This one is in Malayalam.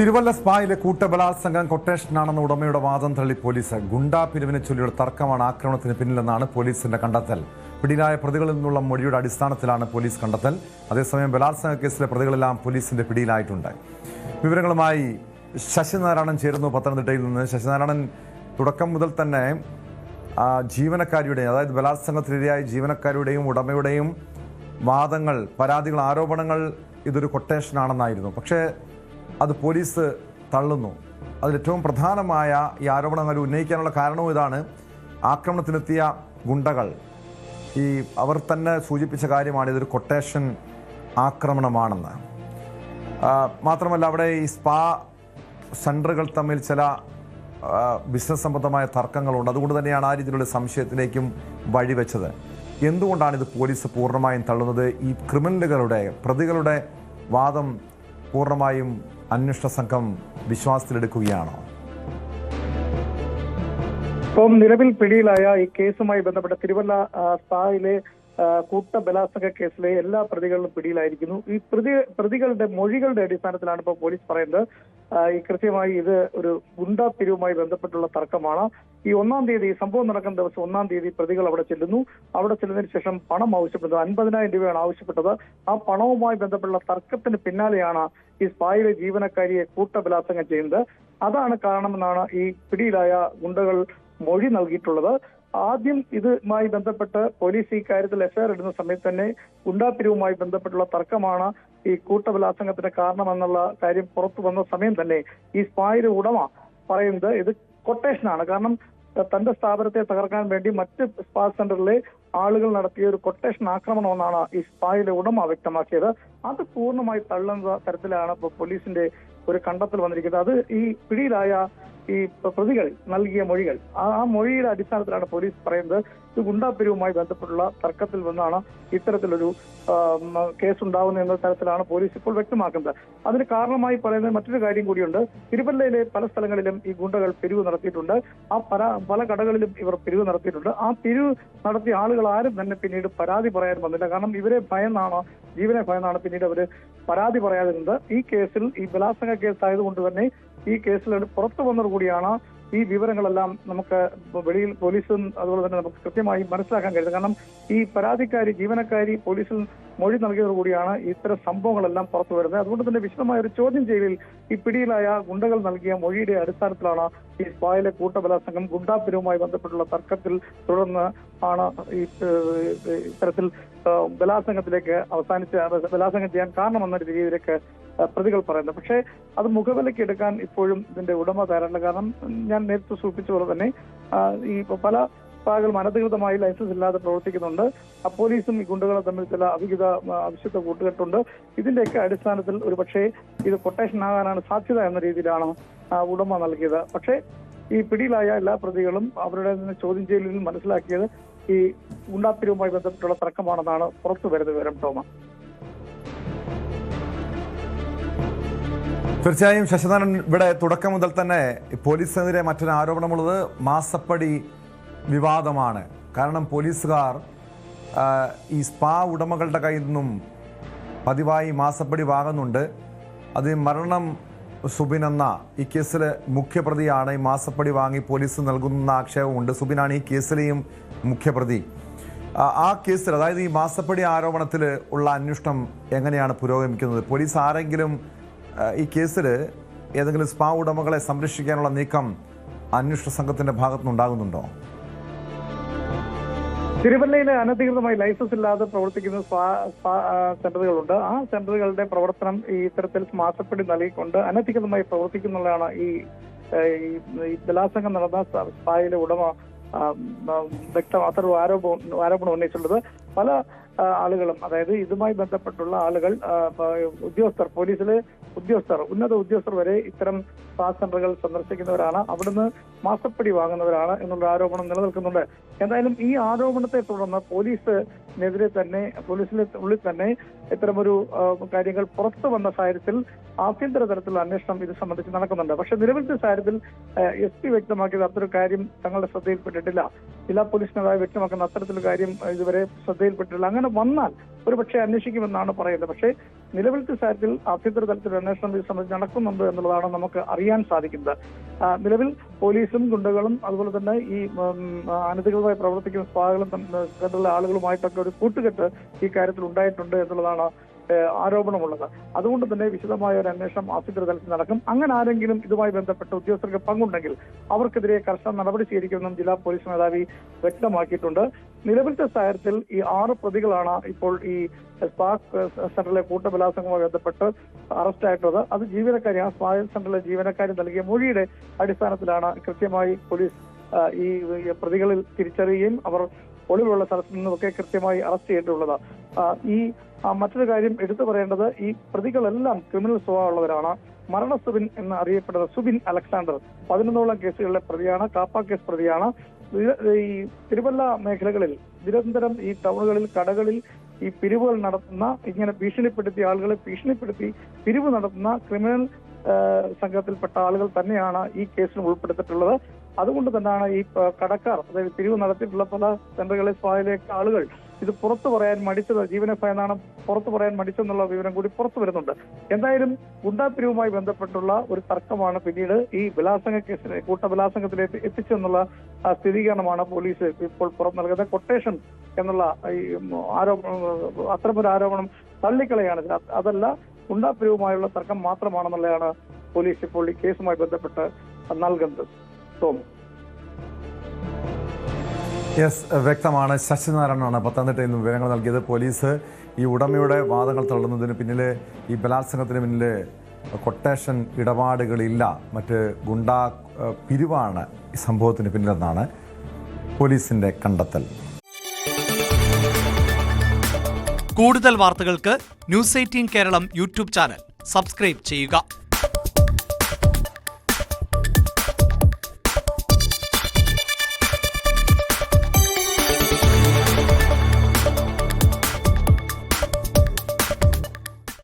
തിരുവല്ല സ്പായിലെ കൂട്ടബലാത്സംഗം കൊട്ടേഷനാണെന്ന ഉടമയുടെ വാദം തള്ളി പോലീസ്. ഗുണ്ടാ പിരിവിനെ ചൊല്ലിയുള്ള തർക്കമാണ് ആക്രമണത്തിന് പിന്നിലെന്നാണ് പോലീസിന്റെ കണ്ടെത്തൽ. പിടിയിലായ പ്രതികളിൽ നിന്നുള്ള മൊഴിയുടെ അടിസ്ഥാനത്തിലാണ് പോലീസ് കണ്ടെത്തൽ. അതേസമയം ബലാത്സംഗ കേസിലെ പ്രതികളെല്ലാം പോലീസിന്റെ പിടിയിലായിട്ടുണ്ട്. വിവരങ്ങളുമായി ശശിനാരായണൻ ചേരുന്നു പത്തനംതിട്ടയിൽ നിന്ന്. ശശിനാരായണൻ, തുടക്കം മുതൽ തന്നെ ജീവനക്കാരിയുടെയും, അതായത് ബലാത്സംഗത്തിനിരയായ ജീവനക്കാരുടെയും ഉടമയുടെയും വാദങ്ങൾ, പരാതികൾ, ആരോപണങ്ങൾ ഇതൊരു കൊട്ടേഷനാണെന്നായിരുന്നു. പക്ഷേ അത് പോലീസ് തള്ളുന്നു. അതിലേറ്റവും പ്രധാനമായ ഈ ആരോപണങ്ങൾ ഉന്നയിക്കാനുള്ള കാരണവും ഇതാണ്. ആക്രമണത്തിനെത്തിയ ഗുണ്ടകൾ അവർ തന്നെ സൂചിപ്പിച്ച കാര്യമാണ് ഇതൊരു കൊട്ടേഷൻ ആക്രമണമാണെന്ന്. മാത്രമല്ല അവിടെ ഈ സ്പാ സെൻ്ററുകൾ തമ്മിൽ ചില ബിസിനസ് സംബന്ധമായ തർക്കങ്ങളുണ്ട്. അതുകൊണ്ട് തന്നെയാണ് ആ രീതിയിലുള്ള സംശയത്തിലേക്കും വഴിവെച്ചത്. എന്തുകൊണ്ടാണ് ഇത് പോലീസ് പൂർണ്ണമായും തള്ളുന്നത്? ഈ ക്രിമിനലുകളുടെ, പ്രതികളുടെ വാദം പൂർണ്ണമായും അന്വേഷണ സംഘം വിശ്വാസത്തിലെടുക്കുകയാണോ? ഇപ്പം നിലവിൽ പിടിയിലായ ഈ കേസുമായി ബന്ധപ്പെട്ട തിരുവല്ല സ്പായിലെ കൂട്ട ബലാത്സംഗ കേസിലെ എല്ലാ പ്രതികളിലും പിടിയിലായിരിക്കുന്നു. ഈ പ്രതികളുടെ മൊഴികളുടെ അടിസ്ഥാനത്തിലാണ് ഇപ്പോൾ പോലീസ് പറയുന്നത് ഈ കൃത്യമായി ഇത് ഒരു ഗുണ്ടാ പിരിവുമായി ബന്ധപ്പെട്ടുള്ള തർക്കമാണ്. ഈ 1-ാം തീയതി സംഭവം നടക്കുന്ന ദിവസം 1-ാം തീയതി പ്രതികൾ അവിടെ ചെല്ലുന്നു. അവിടെ ചെല്ലുന്നതിന് ശേഷം പണം ആവശ്യപ്പെട്ടത് 50,000 രൂപയാണ് ആവശ്യപ്പെട്ടത്. ആ പണവുമായി ബന്ധപ്പെട്ടുള്ള തർക്കത്തിന് പിന്നാലെയാണ് ഈ സ്പായിലെ ജീവനക്കാരിയെ കൂട്ട ബലാത്സംഗം ചെയ്യുന്നത്. അതാണ് കാരണമെന്നാണ് ഈ പിടിയിലായ ഗുണ്ടകൾ മൊഴി നൽകിയിട്ടുള്ളത്. ആദ്യം ഇതുമായി ബന്ധപ്പെട്ട് പോലീസ് ഈ കാര്യത്തിൽ എഫ്ഐആർ ഇടുന്ന സമയത്ത് തന്നെ ഗുണ്ടാപിരിവുമായി ബന്ധപ്പെട്ടുള്ള തർക്കമാണ് ഈ കൂട്ടബലാത്സംഗത്തിന് കാരണമെന്നുള്ള കാര്യം പുറത്തു വന്ന സമയം തന്നെ ഈ സ്പായിലെ ഉടമ പറയുന്നത് ഇത് കൊട്ടേഷനാണ്. കാരണം തന്റെ സ്ഥാപനത്തെ തകർക്കാൻ വേണ്ടി മറ്റ് സ്പാ സെന്ററിലെ ആളുകൾ നടത്തിയ ഒരു കൊട്ടേഷൻ ആക്രമണമെന്നാണ് ഈ സ്പായിലെ ഉടമ വ്യക്തമാക്കിയത്. അത് പൂർണ്ണമായി തള്ളുന്ന തരത്തിലാണ് ഇപ്പോൾ പോലീസിന്റെ ഒരു കണ്ടെത്തൽ വന്നിരിക്കുന്നത്. അത് ഈ പിടിയിലായ ഈ പ്രതികൾ നൽകിയ മൊഴികൾ, ആ മൊഴിയുടെ അടിസ്ഥാനത്തിലാണ് പോലീസ് പറയുന്നത് ഇത് ഗുണ്ടാപിരിവുമായി ബന്ധപ്പെട്ടുള്ള തർക്കത്തിൽ നിന്നാണ് ഇത്തരത്തിലൊരു കേസുണ്ടാവുന്നത് എന്ന തരത്തിലാണ് പോലീസ് ഇപ്പോൾ വ്യക്തമാക്കുന്നത്. അതിന് കാരണമായി പറയുന്നത് മറ്റൊരു കാര്യം കൂടിയുണ്ട്. തിരുവല്ലയിലെ പല സ്ഥലങ്ങളിലും ഈ ഗുണ്ടകൾ പിരിവ് നടത്തിയിട്ടുണ്ട്. ആ പല കടകളിലും ഇവർ പിരിവ് നടത്തിയിട്ടുണ്ട്. ആ പിരിവ് നടത്തിയ ആളുകൾ ആരും തന്നെ പിന്നീട് പരാതി പറയാൻ വന്നില്ല. കാരണം ഇവരെ ഭയന്നാണ്, ജീവനെ ഭയന്നാണ് പിന്നീട് അവര് പരാതി പറയാതിരുന്നത്. ഈ കേസിൽ, ഈ ബലാത്സംഗ കേസ് ആയതുകൊണ്ട് തന്നെ ഈ കേസിൽ പുറത്തു വന്നതോടുകൂടിയാണ് ഈ വിവരങ്ങളെല്ലാം നമുക്ക് വെളിയിൽ പോലീസും അതുപോലെ തന്നെ നമുക്ക് കൃത്യമായി മനസ്സിലാക്കാൻ കഴിയുന്നത്. കാരണം ഈ പരാതിക്കാരി, ജീവനക്കാരി പോലീസിൽ മൊഴി നൽകിയതോടുകൂടിയാണ് ഇത്തരം സംഭവങ്ങളെല്ലാം പുറത്തു വരുന്നത്. അതുകൊണ്ട് തന്നെ വിശദമായ ഒരു ചോദ്യം ചെയ്യലിൽ ഈ പിടിയിലായ ഗുണ്ടകൾ നൽകിയ മൊഴിയുടെ അടിസ്ഥാനത്തിലാണ് ഈ സ്പായിലെ കൂട്ടബലാത്സംഗം ഗുണ്ടാപിരിവുമായി ബന്ധപ്പെട്ടുള്ള തർക്കത്തിൽ തുടർന്ന് ആണ് ഈ ഇത്തരത്തിൽ ബലാത്സംഗത്തിലേക്ക് ബലാത്സംഗം ചെയ്യാൻ കാരണമെന്ന രീതിയിലേക്ക് പ്രതികൾ പറയുന്നത്. പക്ഷേ അത് മുഖവിലയ്ക്ക് എടുക്കാൻ ഇപ്പോഴും ഇതിന്റെ ഉടമ തയ്യാറല്ല. കാരണം ഞാൻ നേരത്തെ സൂചിപ്പിച്ച പോലെ തന്നെ ഈ പല സ്പാകളും അനധികൃതമായി ലൈസൻസ് ഇല്ലാതെ പ്രവർത്തിക്കുന്നുണ്ട്. പോലീസും ഈ ഗുണ്ടകളെ തമ്മിൽ ചില അവിശുദ്ധ കൂട്ടുകെട്ടുണ്ട്. ഇതിന്റെയൊക്കെ അടിസ്ഥാനത്തിൽ ഒരു പക്ഷേ ഇത് കൊട്ടേഷൻ ആകാനാണ് സാധ്യത എന്ന രീതിയിലാണ് ഉടമ നൽകിയത്. പക്ഷേ ഈ പിടിയിലായ എല്ലാ പ്രതികളും അവരുടെ ചോദ്യം ചെയ്യലിൽ മനസ്സിലാക്കിയത് ഈ ഗുണ്ടാപിരിവുമായി ബന്ധപ്പെട്ടുള്ള തർക്കമാണെന്നാണ് പുറത്തു വരുന്ന വിവരം. ടോമ, തീർച്ചയായും ശശിനാരായണൻ, ഇവിടെ തുടക്കം മുതൽ തന്നെ പോലീസിനെതിരെ മറ്റൊരു ആരോപണമുള്ളത് മാസപ്പടി വിവാദമാണ്. കാരണം പോലീസുകാർ ഈ സ്പാ ഉടമകളുടെ കയ്യിൽ നിന്നും പതിവായി മാസപ്പടി വാങ്ങുന്നുണ്ട്. അത് മരണം സുബിൻ എന്ന ഈ കേസിലെ മുഖ്യപ്രതിയാണ് ഈ മാസപ്പടി വാങ്ങി പോലീസ് നൽകുന്ന ആക്ഷേപമുണ്ട്. സുബിനാണ് ഈ കേസിലെയും മുഖ്യപ്രതി. ആ കേസിൽ, അതായത് ഈ മാസപ്പടി ആരോപണത്തിൽ ഉള്ള അന്വേഷണം എങ്ങനെയാണ് പുരോഗമിക്കുന്നത്? പോലീസ് ആരെങ്കിലും ഈ കേസിൽ ഏതെങ്കിലും സ്പാ ഉടമകളെ സംരക്ഷിക്കാനുള്ള നീക്കം അന്വേഷണ സംഘത്തിന്റെ ഭാഗത്തുനിന്നുണ്ടാകുന്നുണ്ടോ? തിരുവല്ലയിലെ അനധികൃതമായി ലൈസൻസ് ഇല്ലാതെ പ്രവർത്തിക്കുന്ന സ്പാ സെന്ററുകളുണ്ട്. ആ സെന്ററുകളുടെ പ്രവർത്തനം ഈ ഇത്തരത്തിൽ മാസപ്പടി നൽകിക്കൊണ്ട് അനധികൃതമായി പ്രവർത്തിക്കുന്നുള്ളതാണ് ഈ ബലാത്സംഗം നടന്ന സ്പായിലെ ഉടമ അത്തരം ആരോപണം ഉന്നയിച്ചിട്ടുള്ളത്. പല ആളുകളും, അതായത് ഇതുമായി ബന്ധപ്പെട്ടുള്ള ആളുകൾ, ഉദ്യോഗസ്ഥർ, പോലീസിലെ ഉദ്യോഗസ്ഥർ, ഉന്നത ഉദ്യോഗസ്ഥർ വരെ ഇത്തരം സ്പാ സെന്ററുകൾ സന്ദർശിക്കുന്നവരാണ്, അവിടുന്ന് മാസപ്പടി വാങ്ങുന്നവരാണ് എന്നുള്ള ആരോപണം നിലനിൽക്കുന്നുണ്ട്. എന്തായാലും ഈ ആരോപണത്തെ തുടർന്ന് പോലീസിനെതിരെ തന്നെ, പോലീസിന്റെ ഉള്ളിൽ തന്നെ ഇത്തരമൊരു കാര്യങ്ങൾ പുറത്തു വന്ന സാഹചര്യത്തിൽ ആഭ്യന്തര തലത്തിലുള്ള അന്വേഷണം ഇത് സംബന്ധിച്ച് നടക്കുന്നുണ്ട്. പക്ഷെ നിലവിലത്തെ സാഹചര്യത്തിൽ SP വ്യക്തമാക്കിയത് അത്തരം കാര്യം തങ്ങളുടെ ശ്രദ്ധയിൽപ്പെട്ടിട്ടില്ല. ജില്ലാ പോലീസ് മേധാവി വ്യക്തമാക്കുന്ന അത്തരത്തിലുള്ള കാര്യം ഇതുവരെ ശ്രദ്ധയിൽപ്പെട്ടിട്ടില്ല. അങ്ങനെ വന്നാൽ ഒരുപക്ഷെ അന്വേഷിക്കുമെന്നാണ് പറയുന്നത്. പക്ഷേ നിലവിലത്തെ സാഹചര്യത്തിൽ ആഭ്യന്തര തലത്തിൽ അന്വേഷണം ഇത് സംബന്ധിച്ച് നടക്കുന്നുണ്ട് എന്നുള്ളതാണ് നമുക്ക് അറിയാൻ സാധിക്കുന്നത്. നിലവിൽ പോലീസും ഗുണ്ടകളും അതുപോലെ തന്നെ ഈ അനധികൃതമായി പ്രവർത്തിക്കുന്ന സ്പാകളും തമ്മിലുള്ള ആളുകളുമായിട്ടൊക്കെ ഒരു കൂട്ടുകെട്ട് ഈ കാര്യത്തിൽ ഉണ്ടായിട്ടുണ്ട് എന്നുള്ളതാണ് ആരോപണമുള്ളത്. അതുകൊണ്ട് തന്നെ വിശദമായ ഒരു അന്വേഷണം ആഭ്യന്തര തലത്തിൽ നടക്കും. അങ്ങനെ ആരെങ്കിലും ഇതുമായി ബന്ധപ്പെട്ട ഉദ്യോഗസ്ഥർക്ക് പങ്കുണ്ടെങ്കിൽ അവർക്കെതിരെ കർശന നടപടി സ്വീകരിക്കുമെന്നും ജില്ലാ പോലീസ് മേധാവി വ്യക്തമാക്കിയിട്ടുണ്ട്. നിലവിലത്തെ സാഹചര്യത്തിൽ ഈ 6 പ്രതികളാണ് ഇപ്പോൾ ഈ സ്പാ സെന്ററിലെ കൂട്ടബലാത്സംഗവുമായി ബന്ധപ്പെട്ട് അറസ്റ്റ് ആയിട്ടുള്ളത്. അത് ജീവനക്കാരിയാണ്. സ്പാ സെന്ററിലെ ജീവനക്കാരി നൽകിയ മൊഴിയുടെ അടിസ്ഥാനത്തിലാണ് കൃത്യമായി പോലീസ് ഈ പ്രതികളിൽ തിരിച്ചറിയുകയും അവർ ഒളിവുള്ള സ്ഥലത്ത് നിന്നുമൊക്കെ കൃത്യമായി അറസ്റ്റ് ചെയ്തിട്ടുള്ളത്. ഈ മറ്റൊരു കാര്യം എടുത്തു പറയേണ്ടത്, ഈ പ്രതികളെല്ലാം ക്രിമിനൽ സ്വഭാവമുള്ളവരാണ്. മരണ സുബിൻ എന്ന് അറിയപ്പെടുന്ന സുബിൻ അലക്സാണ്ടർ 11ഓളം കേസുകളിലെ പ്രതിയാണ്, കാപ്പ കേസ് പ്രതിയാണ്. ഈ തിരുവല്ല മേഖലകളിൽ നിരന്തരം ഈ ടൗണുകളിൽ കടകളിൽ ഈ പിരിവുകൾ നടത്തുന്ന, ഇങ്ങനെ ഭീഷണിപ്പെടുത്തിയ ആളുകളെ ഭീഷണിപ്പെടുത്തി പിരിവ് നടത്തുന്ന ക്രിമിനൽ സംഘത്തിൽപ്പെട്ട ആളുകൾ തന്നെയാണ് ഈ കേസിൽ ഉൾപ്പെടുത്തിയിട്ടുള്ളത്. അതുകൊണ്ട് തന്നെയാണ് ഈ കടക്കാർ, അതായത് പിരിവ് നടത്തിയിട്ടുള്ള പല സെന്ററുകളിലെ സ്പായിലേക്ക് ആളുകൾ ഇത് പുറത്തു പറയാൻ മടിച്ചത്, ജീവനെ ഭയന്നാണ് പുറത്തു പറയാൻ മടിച്ചെന്നുള്ള വിവരം കൂടി പുറത്തു വരുന്നുണ്ട്. എന്തായാലും ഗുണ്ടാപിരിവുമായി ബന്ധപ്പെട്ടുള്ള ഒരു തർക്കമാണ് പിന്നീട് ഈ ബലാത്സംഗ കേസിനെ കൂട്ടബലാത്സംഗത്തിലേക്ക് എത്തിച്ചെന്നുള്ള സ്ഥിരീകരണമാണ് പോലീസ് ഇപ്പോൾ പുറത്തു നൽകുന്നത്. കൊട്ടേഷൻ എന്നുള്ള ഈ ആരോപണം, അത്തരമൊരു ആരോപണം തള്ളിക്കളയാണ്. അതല്ല, ഗുണ്ടാപിരിവുമായുള്ള തർക്കം മാത്രമാണെന്നുള്ളതാണ് പോലീസ് ഇപ്പോൾ ഈ കേസുമായി ബന്ധപ്പെട്ട് നൽകുന്നത്. യെസ്, വ്യക്തമാണ്. ശശിനാരായണനാണ് പത്തനംതിട്ടയിൽ നിന്ന് വിവരങ്ങൾ നൽകിയത്. പോലീസ് ഈ ഉടമയുടെ വാദങ്ങൾ തള്ളുന്നതിന് പിന്നിൽ, ഈ ബലാത്സംഗത്തിന് പിന്നിൽ കൊട്ടേഷൻ ഇടപാടുകളില്ല, മറ്റ് ഗുണ്ടാ പിരിവാണ് ഈ സംഭവത്തിന് പിന്നിലെന്നാണ് പോലീസിന്റെ കണ്ടെത്തൽ. കൂടുതൽ വാർത്തകൾക്ക് news 18 Keralam YouTube channel subscribe ചെയ്യുക.